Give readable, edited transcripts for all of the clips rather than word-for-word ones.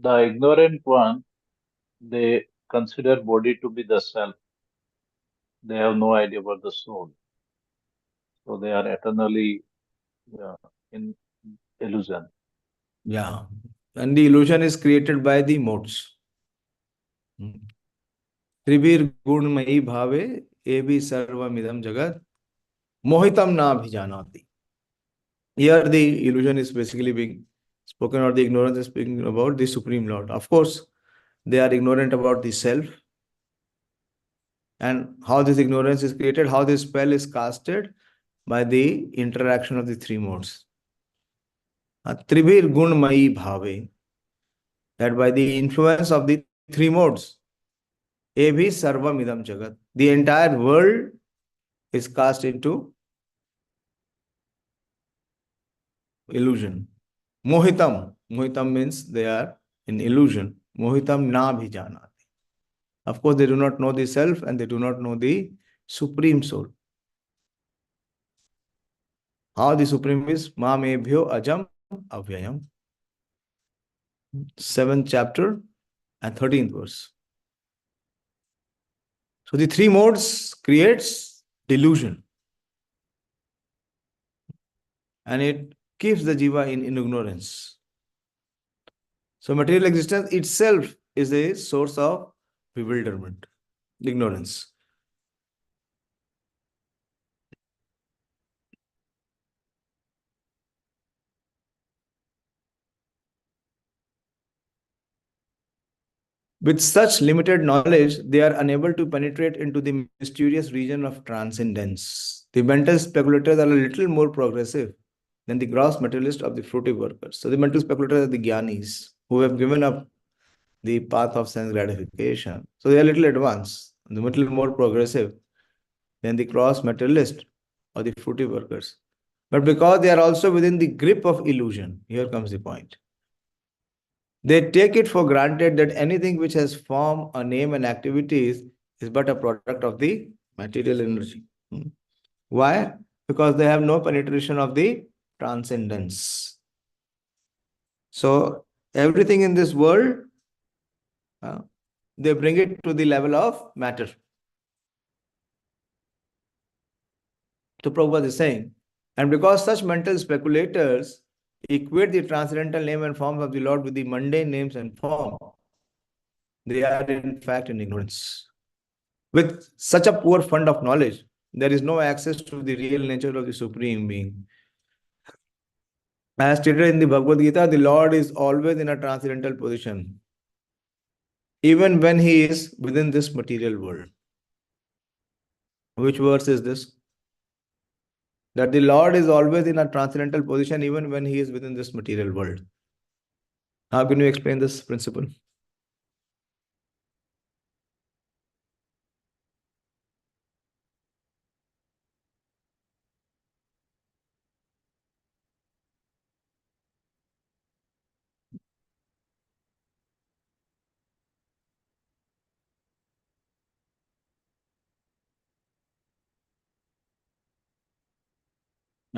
The ignorant one, they consider body to be the self. They have no idea about the soul. So they are eternally in illusion. Yeah. And the illusion is created by the modes. त्रिवीर गुणमयी भावे एवि सर्वमिदं jagat mohitam na bhijanati. Here the illusion is basically being spoken, or the ignorance is speaking about the Supreme Lord. Of course, they are ignorant about the self and how this ignorance is created, how this spell is casted by the interaction of the three modes. Trivir gunmayi bhave, that by the influence of the three modes, evi sarvam idam jagat, the entire world is cast into illusion. Mohitam. Mohitam means they are in illusion. Mohitam na bhijanati. Of course, they do not know the self and they do not know the Supreme Soul. How the Supreme is? Ma mebhyo ajam avyayam. 7th chapter and 13th verse. So the three modes creates delusion. And it keeps the jiva in ignorance. So material existence itself is a source of bewilderment, ignorance. With such limited knowledge, they are unable to penetrate into the mysterious region of transcendence. The mental speculators are a little more progressive than the gross materialist of the fruitive workers. So the mental speculators are the jnanis who have given up the path of sense gratification. So they are a little advanced, a little more progressive than the gross materialist or the fruitive workers. But because they are also within the grip of illusion, here comes the point. They take it for granted that anything which has form, a name, and activities is but a product of the material energy. Why? Because they have no penetration of the transcendence. So everything in this world, they bring it to the level of matter. So Prabhupada is saying, and because such mental speculators equate the transcendental name and forms of the Lord with the mundane names and form, they are in fact in ignorance. With such a poor fund of knowledge, there is no access to the real nature of the Supreme Being. As stated in the Bhagavad Gita, the Lord is always in a transcendental position, even when he is within this material world. Which verse is this? That the Lord is always in a transcendental position, even when he is within this material world. How can you explain this principle?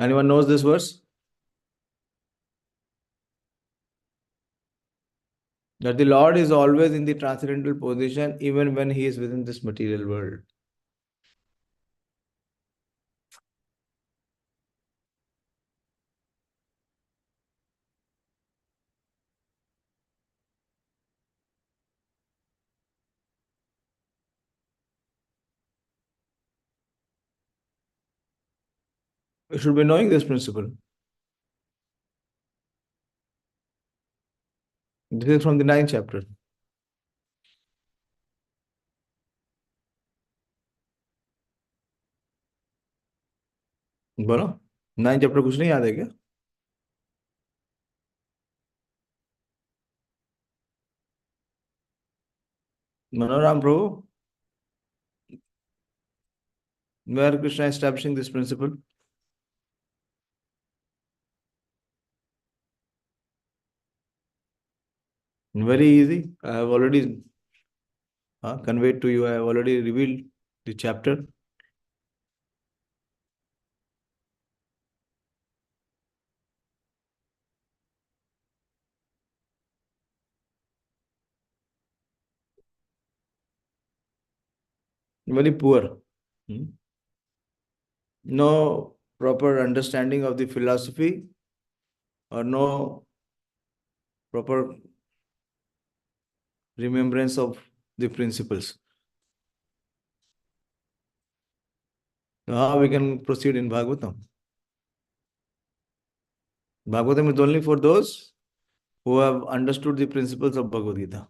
Anyone knows this verse? That the Lord is always in the transcendental position, even when he is within this material world. We should be knowing this principle. This is from the 9th chapter. बोलो 9th chapter कुछ नहीं याद है क्या? Manoram Prabhu, where Krishna is establishing this principle? Very easy. I have already conveyed to you. I have already revealed the chapter. very poor. No proper understanding of the philosophy, or no proper remembrance of the principles. How we can proceed in Bhagavatam? Bhagavatam is only for those who have understood the principles of Bhagavad Gita.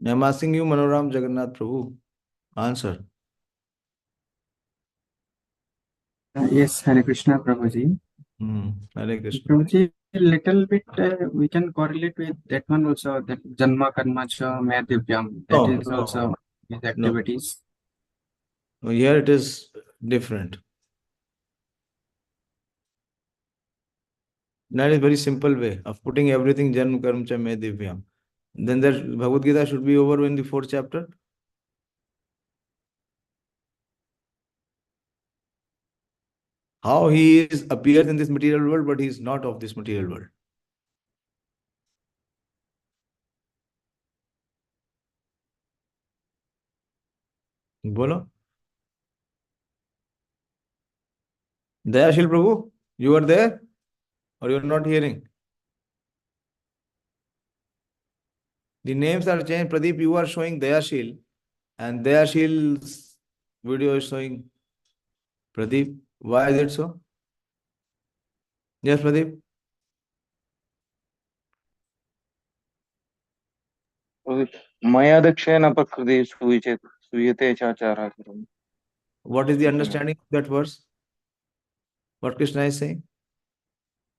I am asking you, Manoram Jagannath Prabhu, answer. Yes, Hare Krishna, Prabhuji. Hare Krishna. Prabhuji, a little bit we can correlate with that one also, that Janma Karma Cha Maya Divyam. That is also his activities. No. Here it is different. That is very simple way of putting everything Janma Karma Cha Maya Divyam. Then that Bhagavad Gita should be over in the 4th chapter. How he appears in this material world, but he is not of this material world. Bolo. Dayashil Prabhu, you are there or you are not hearing? The names are changed. Pradeep, you are showing Dayashil, and Dayashil's video is showing Pradeep. Why is it so? Yes, Pradeep. Maya dakshena prakriti suyate chacharacharam. What is the understanding of that verse? What Krishna is saying?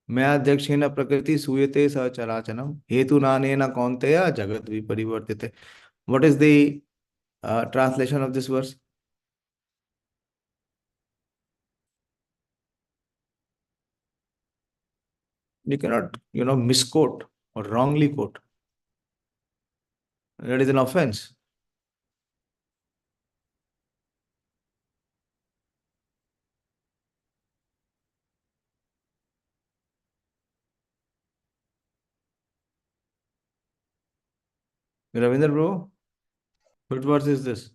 Maya dakshena prakriti suyate sacharachanam hetu nanena kaunteya jagat viparivartite. What is the translation of this verse? You cannot, misquote or wrongly quote. That is an offense. Ravindra bro, what verse is this?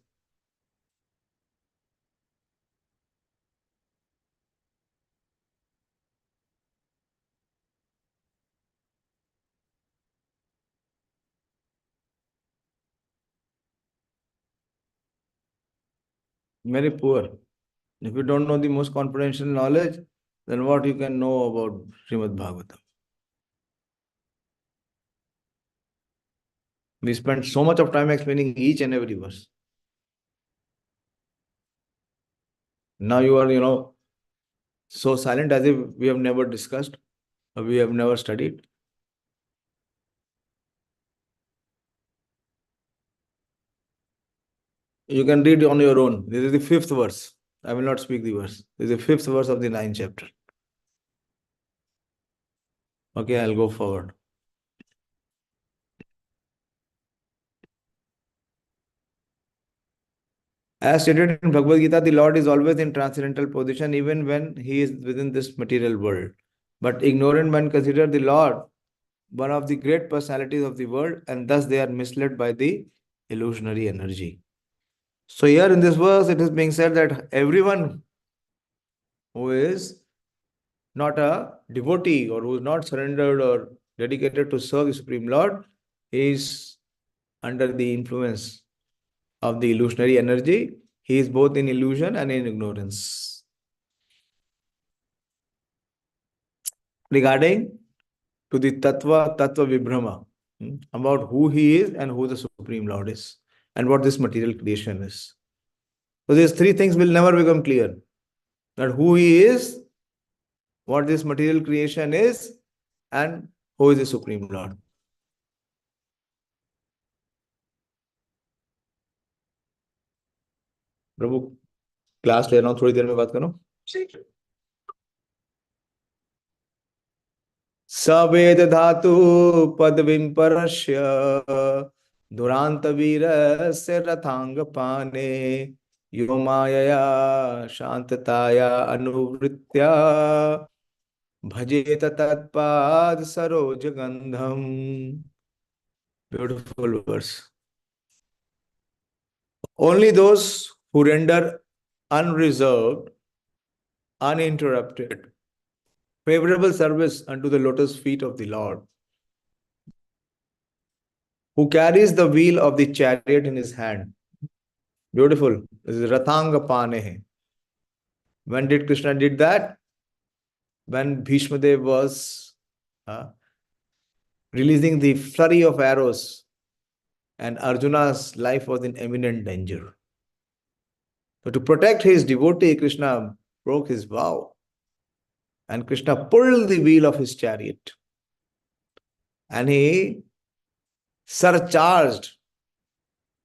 Very poor. If you don't know the most confidential knowledge, then what you can know about Śrīmad-Bhagavatam? We spent so much of time explaining each and every verse. Now you are, so silent as if we have never discussed or we have never studied. You can read on your own. This is the 5th verse. I will not speak the verse. This is the 5th verse of the 9th chapter. Okay, I'll go forward. As stated in Bhagavad Gita, the Lord is always in transcendental position even when he is within this material world. But ignorant men consider the Lord one of the great personalities of the world, and thus they are misled by the illusionary energy. So here in this verse, it is being said that everyone who is not a devotee or who is not surrendered or dedicated to serve the Supreme Lord is under the influence of the illusionary energy. He is both in illusion and in ignorance. Regarding to the Tattva Vibhrama, about who he is and who the Supreme Lord is, and what this material creation is. So these 3 things will never become clear. That who he is, what this material creation is, and who is the Supreme Lord. Prabhu class ले रहा हूँ, थोड़ी देर में बात करो. सवेद धातु पदवीं परस्य दुरांत वीरस्य रथांग पाने यो मायया शांतताया अनुवृत्त्या Bhajet tatpad saroj gandham. Beautiful verse. Only those who render unreserved, uninterrupted, favorable service unto the lotus feet of the Lord, who carries the wheel of the chariot in his hand. Beautiful. This is Rathanga Panehe. When did Krishna did that? When Bhishma Dev was releasing the flurry of arrows and Arjuna's life was in imminent danger. So to protect his devotee, Krishna broke his vow. And Krishna pulled the wheel of his chariot. And he surcharged,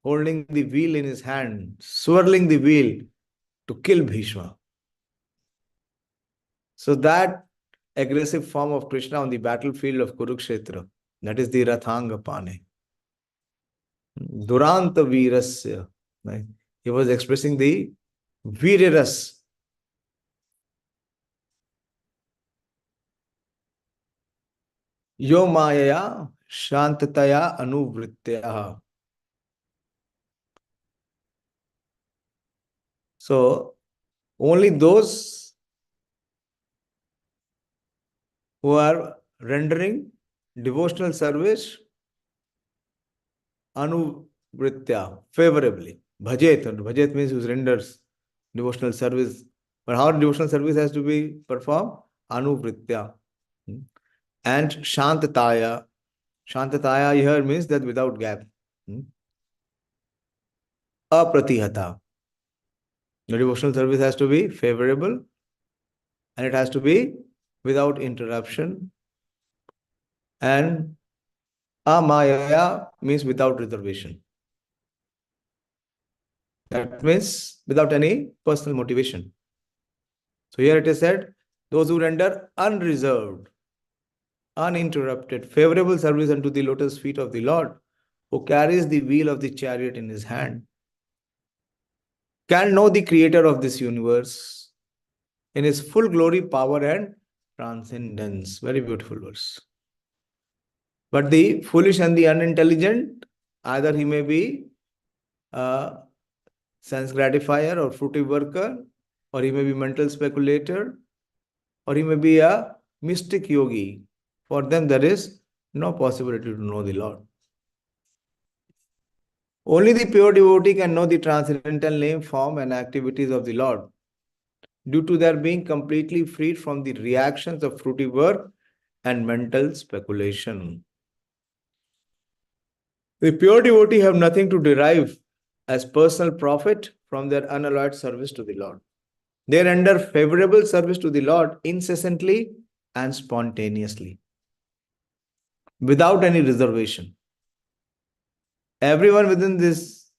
holding the wheel in his hand, swirling the wheel to kill Bhishma. So that aggressive form of Krishna on the battlefield of Kurukshetra, that is the Rathanga Pane. Duranta Virasya. Right? He was expressing the Viriras. Yo Mayaya Shantataya Anuvrittya. So only those who are rendering devotional service anuvritya, favorably. Bhajet, and bhajet means who renders devotional service. But how devotional service has to be performed? Anuvritya. And shantataya. Shantataya here means that without gap. Apratihata. The devotional service has to be favorable and it has to be without interruption. And amayaya means without reservation. That means without any personal motivation. So here it is said, those who render unreserved, uninterrupted, favorable service unto the lotus feet of the Lord, who carries the wheel of the chariot in his hand, can know the creator of this universe in his full glory, power, and transcendence. Very beautiful verse. But the foolish and the unintelligent, either he may be a sense gratifier or fruitive worker, or he may be mental speculator, or he may be a mystic yogi. For them, there is no possibility to know the Lord. Only the pure devotee can know the transcendental name, form, and activities of the Lord, due to their being completely freed from the reactions of fruitive work and mental speculation. The pure devotee have nothing to derive as personal profit from their unalloyed service to the Lord. They render favorable service to the Lord incessantly and spontaneously, without any reservation. Everyone within this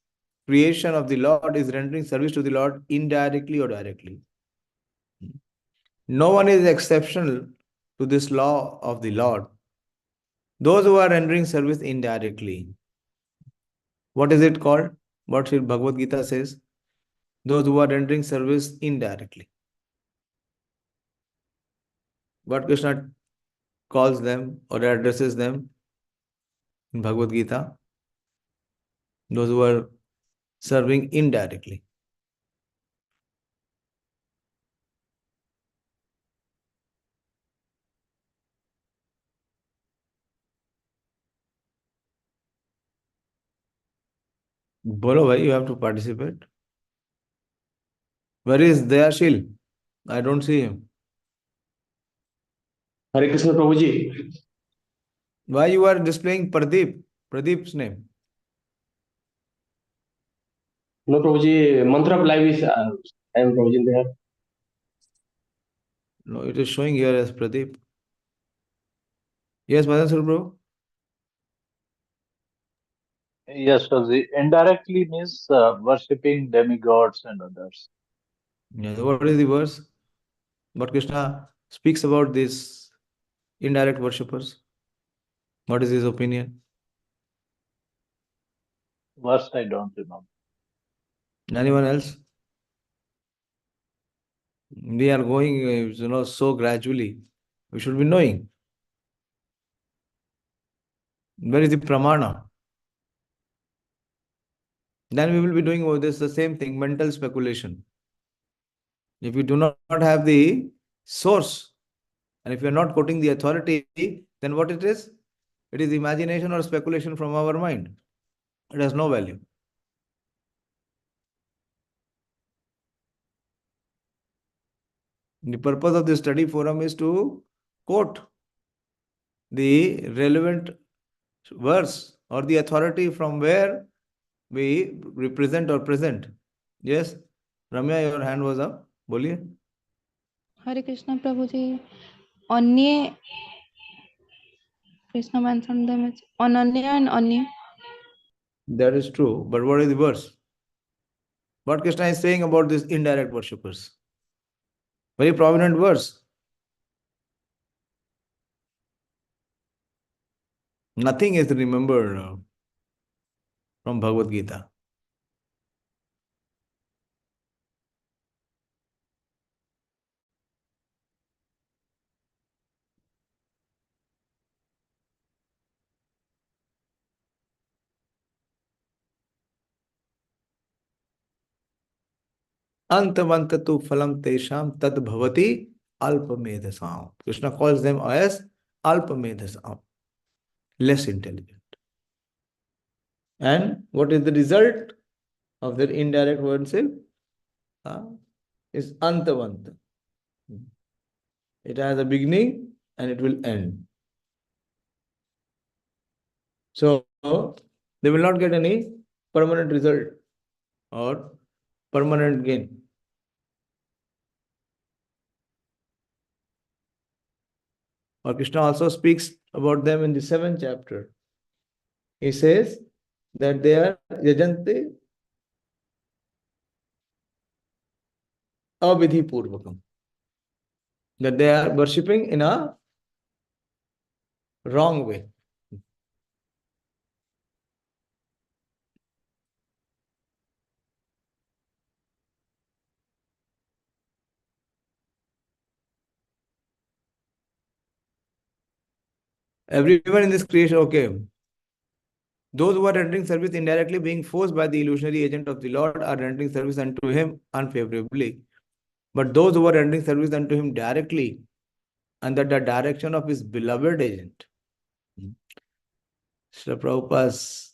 creation of the Lord is rendering service to the Lord indirectly or directly. No one is exceptional to this law of the Lord. Those who are rendering service indirectly. What is it called? What Bhagavad Gita says? Those who are rendering service indirectly. What Krishna calls them or addresses them in Bhagavad Gita? Those who are serving indirectly. Bolo bhai, you have to participate. Where is Dayashil? I don't see him. Hare Krishna Prabhuji. Why you are displaying Pradeep? Pradeep's name. No Prabhuji, mantra of life is I am Prabhuji there. No, it is showing here as Pradeep. Yes, Madan Bro. Yes, so the indirectly means worshipping demigods and others. Yes, what is the verse? But Krishna speaks about these indirect worshippers. What is his opinion? Verse I don't remember. Anyone else? We are going, so gradually. We should be knowing. Where is the pramana? Then we will be doing this the same thing, mental speculation. If we do not have the source, and if we are not quoting the authority, then what it is? It is imagination or speculation from our mind. It has no value. The purpose of the study forum is to quote the relevant verse or the authority from where we represent or present. Yes, Ramya, your hand was up. Boliye. Hare Krishna Prabhuji. Anya, Krishna mentioned them as Ananya and Anya. That is true. But what is the verse? What Krishna is saying about these indirect worshippers? Very prominent verse. Nothing is remembered from Bhagavad Gita. Antavantatu phalam tesham tad bhavati alpamedasam. Krishna calls them as alpamedasam, less intelligent. And what is the result of their indirect worship? Is antavanta. It has a beginning and it will end. So they will not get any permanent result or permanent gain. Or Krishna also speaks about them in the 7th chapter. He says that they are yajante avidhi purvakam. That they are worshipping in a wrong way. Everyone in this creation, okay. Those who are rendering service indirectly, being forced by the illusionary agent of the Lord, are rendering service unto him unfavorably. But those who are rendering service unto him directly, under the direction of his beloved agent, Srila Prabhupada's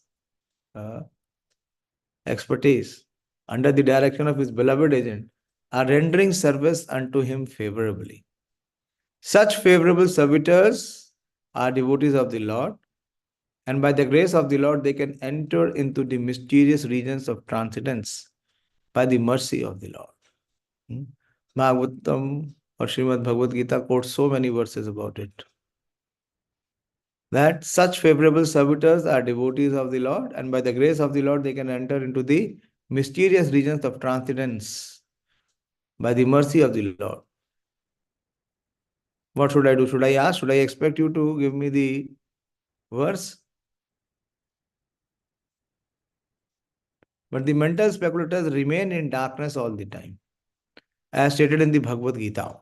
expertise, under the direction of his beloved agent, are rendering service unto him favorably. Such favorable servitors are devotees of the Lord, and by the grace of the Lord, they can enter into the mysterious regions of transcendence by the mercy of the Lord. Bhagavatam or Śrīmad-Bhagavatam quotes so many verses about it. That such favorable servitors are devotees of the Lord, and by the grace of the Lord, they can enter into the mysterious regions of transcendence by the mercy of the Lord. What should I do? Should I ask? Should I expect you to give me the verse? But the mental speculators remain in darkness all the time, as stated in the Bhagavad Gita.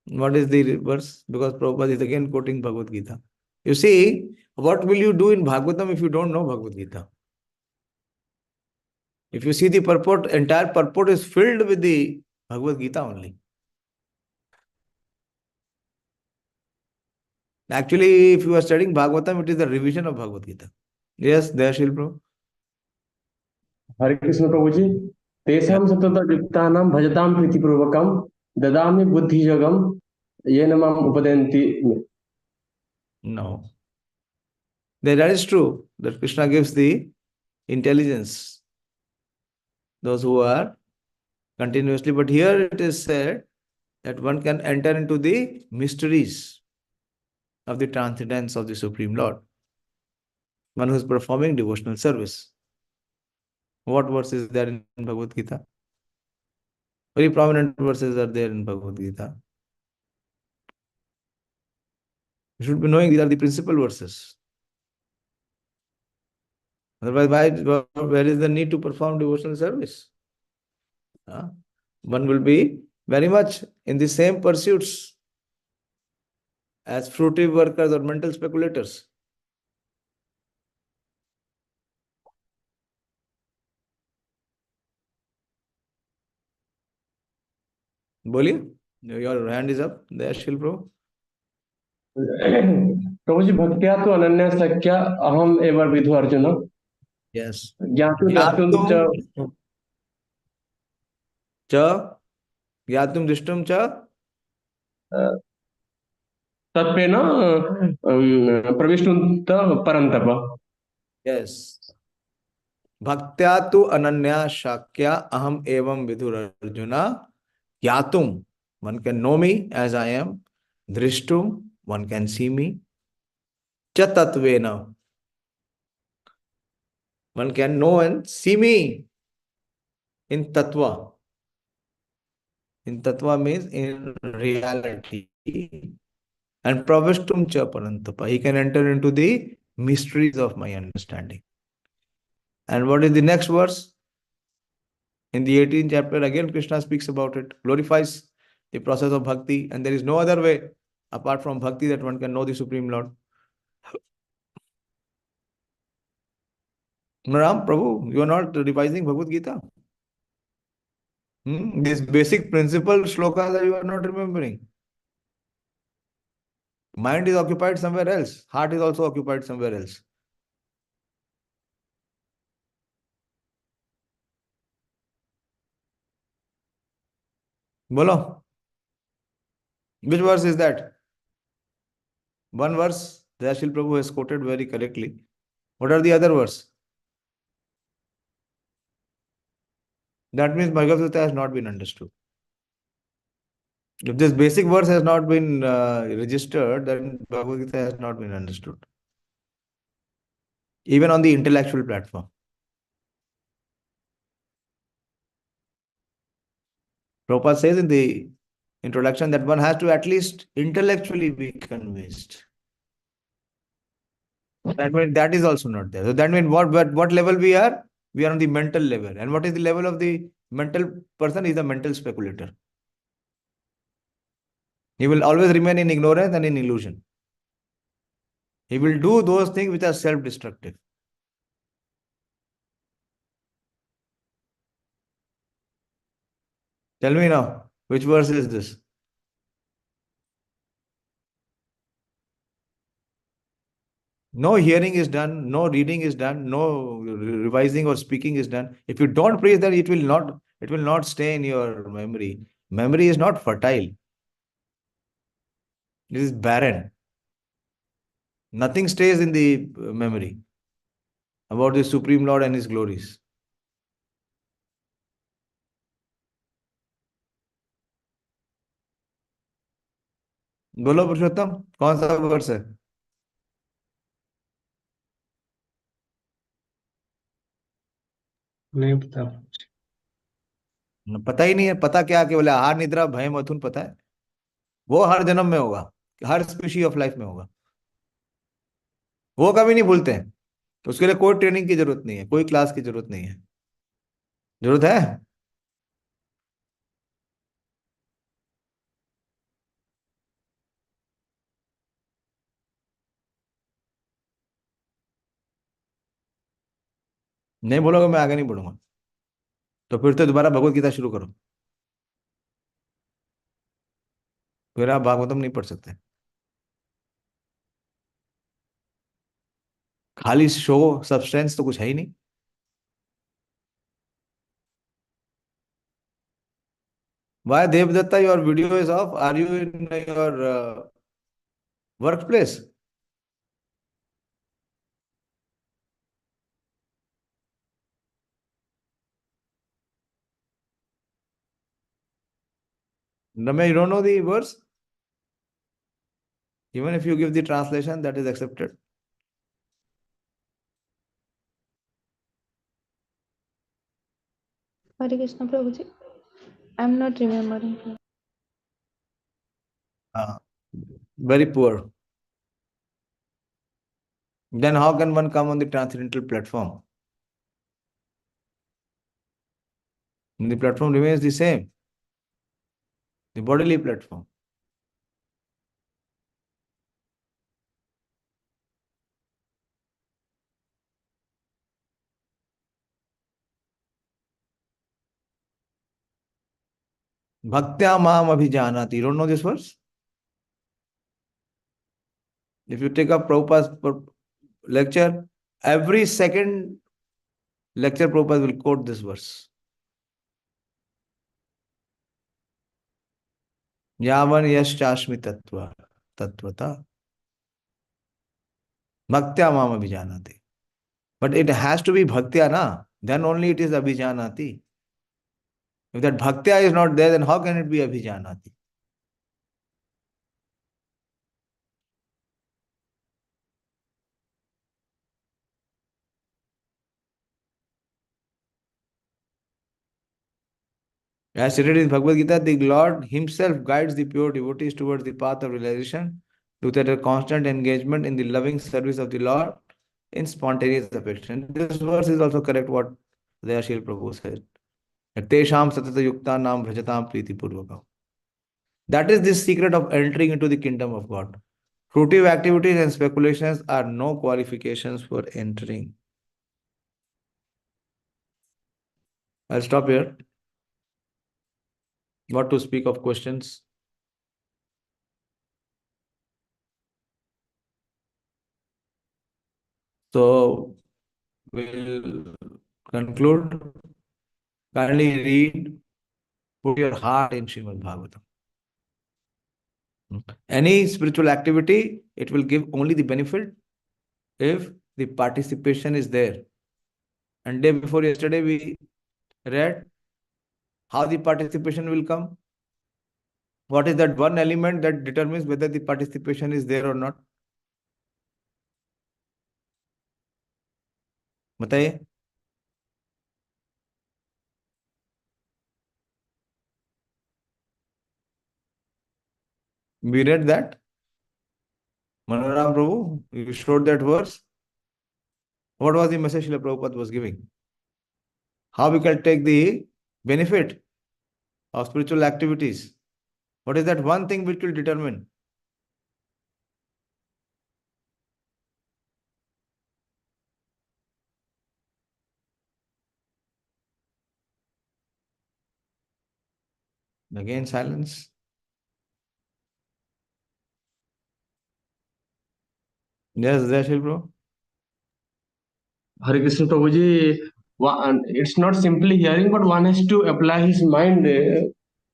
What is the verse? Because Prabhupada is again quoting Bhagavad Gita. You see, what will you do in Bhagavatam if you don't know Bhagavad Gita? If you see the purport, entire purport is filled with the Bhagavad Gita only. Actually, if you are studying Bhagavatam, it is a revision of Bhagavad Gita. Yes, Dayashil Prabhu. हरे कृष्ण प्रभु जी तेषां सतत युक्तानां भजतां प्रीतिपूर्वकं ददामि बुद्धियोगं येन माम् उपदन्ति. No. That is true, that Krishna gives the intelligence, those who are continuously. But here it is said that one can enter into the mysteries of the transcendence of the Supreme Lord. One who is performing devotional service. What verse is there in Bhagavad Gita? Very prominent verses are there in Bhagavad Gita. You should be knowing these are the principal verses. Otherwise, where is the need to perform devotional service? One will be very much in the same pursuits as fruitive workers or mental speculators. बोलिए, your hand is up, Dayashil Prabhu. प्रभु जी भक्त्या तो अनन्या शक्या अहम एवं Vidhu Arjun Yes. ज्ञातुं द्रष्टुं च च ज्ञातुं दृष्टुं च तत्पेन प्रविष्टुं त परन्तप. Yes. भक्त्या तु अनन्या शाक्या अहम एवं विधुर arjuna ज्ञातुम, one can know me as I am, drishtum, one can see me, cha tatvena, one can know and see me in tattva. In tattva means in reality. And pravishtum cha parantapa, he can enter into the mysteries of my understanding. And what is the next verse? In the 18th chapter, again Krishna speaks about it, glorifies the process of bhakti, and there is no other way apart from bhakti that one can know the Supreme Lord. Ram Prabhu, you are not revising Bhagavad Gita. This basic principle shloka that you are not remembering. Mind is occupied somewhere else. Heart is also occupied somewhere else. Bolo. Which verse is that? One verse, Dayashil Prabhu has quoted very correctly. What are the other verse? That means Bhagavad Gita has not been understood. If this basic verse has not been registered, then Bhagavad Gita has not been understood. Even on the intellectual platform. Prabhupada says in the introduction that one has to at least intellectually be convinced. That means that is also not there. So that means what level we are? We are on the mental level. And what is the level of the mental person? Is a mental speculator. He will always remain in ignorance and in illusion. He will do those things which are self-destructive. Tell me now, which verse is this? No hearing is done, no reading is done, no revising or speaking is done. If you don't praise that, it will not stay in your memory. Memory is not fertile. It is barren. Nothing stays in the memory about the Supreme Lord and His glories. बोलो पुरुषोत्तम, कौन सा वर्ष है? नहीं पता। पता ही नहीं है। पता क्या? केवल आहार निद्रा भय मथुन पता है। वो हर जन्म में होगा, हर स्पीशी ऑफ लाइफ में होगा। वो कभी नहीं भूलते हैं। तो उसके लिए कोई ट्रेनिंग की जरूरत नहीं है, कोई क्लास की जरूरत नहीं है। जरूरत है? नहीं बोलोगे मैं आगे नहीं बढ़ूंगा। तो फिर तो दोबारा भगवत गीता शुरू करो, फिर आप भागवतम नहीं पढ़ सकते। खाली शो, सब्सटेंस तो कुछ है ही नहीं। Why Devdatta, your video is off? Are you in your workplace? Ramya, you don't know the verse? Even if you give the translation, that is accepted. Hare Krishna Prabhuji. I'm not remembering. Very poor. Then how can one come on the transcendental platform? The platform remains the same. The bodily platform. Bhaktya mam abhijanati. You don't know this verse? If you take up Prabhupada's lecture, every second lecture Prabhupada will quote this verse. Yavan yaschashmi tattvata bhaktya mam abhijanati. But it has to be bhaktya, na? Then only it is abhijanati. If that bhaktya is not there, then how can it be abhijanati? As stated in Bhagavad Gita, the Lord Himself guides the pure devotees towards the path of realization with a constant engagement in the loving service of the Lord in spontaneous affection. This verse is also correct what Dayashil Prabhu said. Tesham satata yukta nam bhajatam priti purvakam. That is the secret of entering into the kingdom of God. Fruitive activities and speculations are no qualifications for entering. I'll stop here. What to speak of questions? So we'll conclude. Kindly read, put your heart in Śrīmad-Bhagavatam. Any spiritual activity, it will give only the benefit if the participation is there. And day before yesterday, we read how the participation will come. What is that one element that determines whether the participation is there or not? बताइए. We read that. Manoram Prabhu, you showed that verse. What was the message Srila Prabhupada was giving? How we can take the benefit of spiritual activities? What is that one thing which will determine? Again, silence. Yes, Dayashil Bro. Hare Krishna Prabhuji, it's not simply hearing, but one has to apply his mind.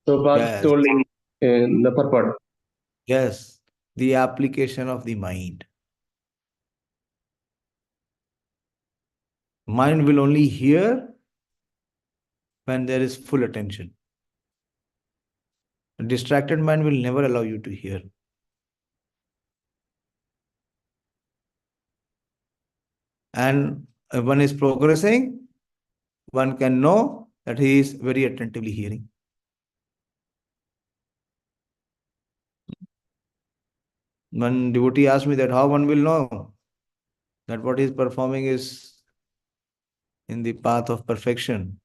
So Yes. told in the purport. Yes, the application of the mind. Mind will only hear when there is full attention. A distracted mind will never allow you to hear. And if one is progressing, one can know that he is very attentively hearing. One devotee asked me that how one will know that what he is performing is in the path of perfection.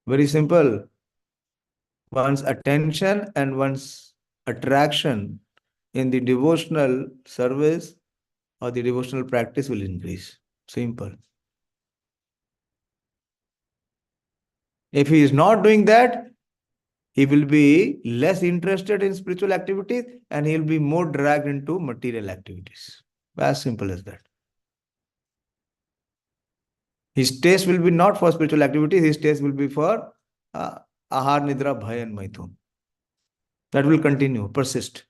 Very simple. One's attention and one's attraction in the devotional service or the devotional practice will increase. Simple. If he is not doing that, he will be less interested in spiritual activities and he will be more dragged into material activities. As simple as that. His taste will be not for spiritual activities, his taste will be for ahar, nidra, bhaya and maithun. That will continue, persist.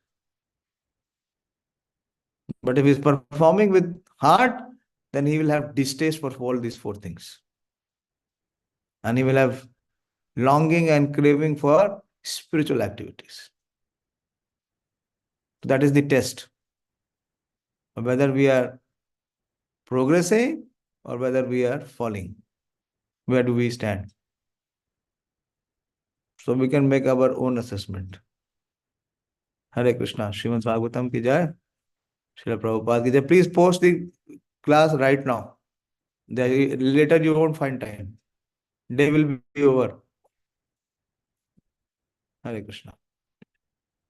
But if he is performing with heart, then he will have distaste for all these four things. And he will have longing and craving for spiritual activities. That is the test. Whether we are progressing or whether we are falling. Where do we stand? So we can make our own assessment. Hare Krishna. Śrīmad-Bhagavatam ki jai. Srila Prabhupada ki jai. Please post the class right now. Later you won't find time. Day will be over. Hare Krishna.